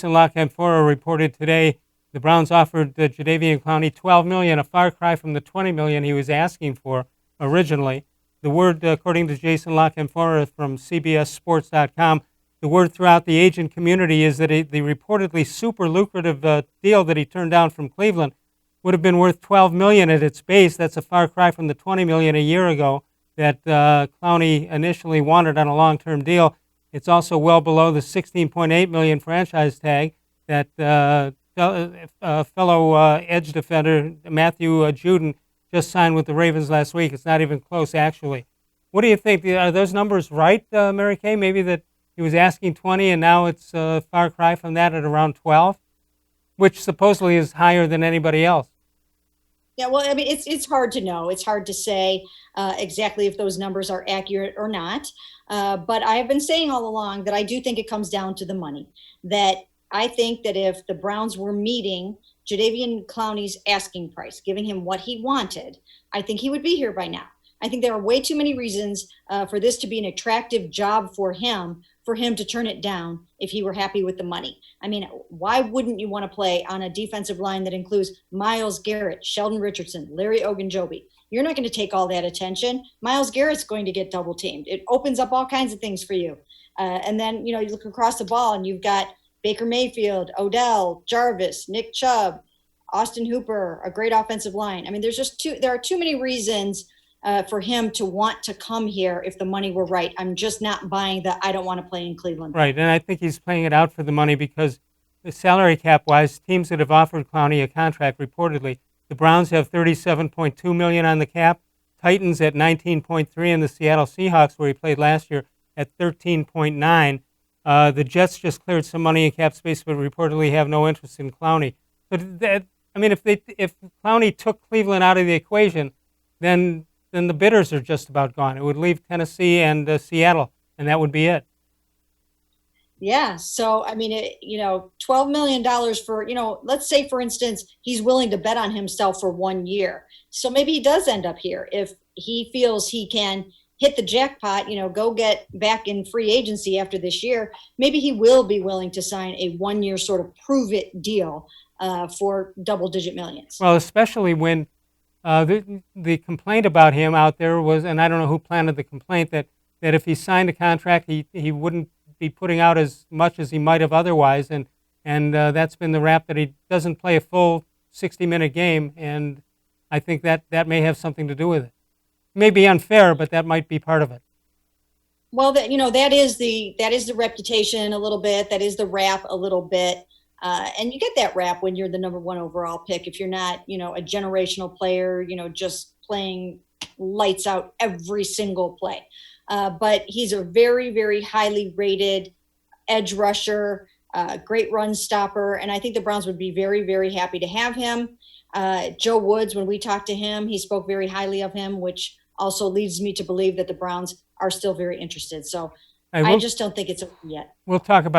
Jadeveon reported today the Browns offered Jadeveon Clowney $12 million, a far cry from the $20 million he was asking for originally. The word, according to Jason LaCanfora from CBSSports.com, the word throughout the agent community is that the reportedly super lucrative deal that he turned down from Cleveland would have been worth $12 million at its base. That's a far cry from the $20 million a year ago that Clowney initially wanted on a long-term deal. It's also well below the $16.8 million franchise tag that fellow edge defender Matthew Judon just signed with the Ravens last week. It's not even close, actually. What do you think? Are those numbers right, Mary Kay? Maybe that he was asking 20 and now it's a far cry from that at around 12, which supposedly is higher than anybody else. Yeah, well, I mean, it's hard to know. It's hard to say exactly if those numbers are accurate or not. But I have been saying all along that I do think it comes down to the money. That I think that if the Browns were meeting Jadeveon Clowney's asking price, giving him what he wanted, I think he would be here by now. I think there are way too many reasons for this to be an attractive job for him to turn it down if he were happy with the money. I mean, why wouldn't you want to play on a defensive line that includes Myles-Garrett, Sheldon Richardson, Larry Ogunjobi? You're not going to take all that attention. Myles-Garrett's going to get double teamed. It opens up all kinds of things for you. And then, you look across the ball and you've got Baker Mayfield, Odell, Jarvis, Nick Chubb, Austin Hooper, a great offensive line. I mean, there are too many reasons for him to want to come here if the money were right. I'm just not buying that I don't want to play in Cleveland. Right, and I think he's playing it out for the money because the salary cap-wise, teams that have offered Clowney a contract reportedly, the Browns have $37.2 million on the cap, Titans at $19.3, and the Seattle Seahawks, where he played last year, at $13.9. The Jets just cleared some money in cap space, but reportedly have no interest in Clowney. But if Clowney took Cleveland out of the equation, then the bidders are just about gone. It would leave Tennessee and Seattle, and that would be it. Yeah. So, I mean, $12 million for, let's say, for instance, he's willing to bet on himself for 1 year. So maybe he does end up here. If he feels he can hit the jackpot, go get back in free agency after this year, maybe he will be willing to sign a 1 year sort of prove it deal for double-digit millions. Well, especially when the complaint about him out there was, and I don't know who planted the complaint, that if he signed a contract, he wouldn't be putting out as much as he might have otherwise, and that's been the rap, that he doesn't play a full 60-minute game, and I think that may have something to do with it. It may be unfair, but that might be part of it. Well, that is the reputation a little bit. That is the rap a little bit. And you get that rap when you're the number 1 overall pick. If you're not, a generational player, just playing lights out every single play. But he's a very, very highly rated edge rusher, great run stopper. And I think the Browns would be very, very happy to have him. Joe Woods, when we talked to him, he spoke very highly of him, which also leads me to believe that the Browns are still very interested. So I just don't think it's over yet. We'll talk about